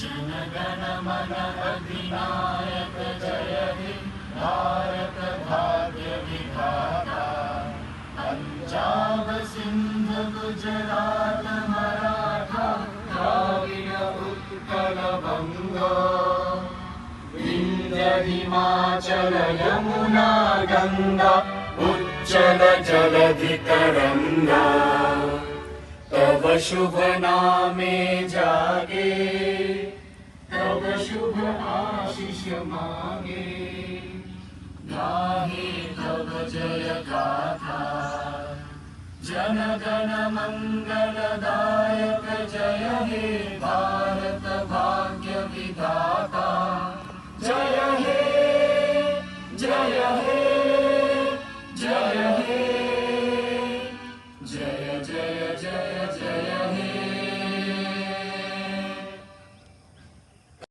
जनगण मन अधिनायक जय हे भारत भाग्य विधाता। पंजाब सिंध गुजरात मराठा द्राविड़ उत्कल बंग। विंध्य हिमाचल यमुना गंगा उज्जल जलधि तरंगा। तव शुभ नामे जागे तव शुभ आशीष मांगे। गाहे तव जय गाथा जनगण मंगलदायक जय हे भारत भाग्य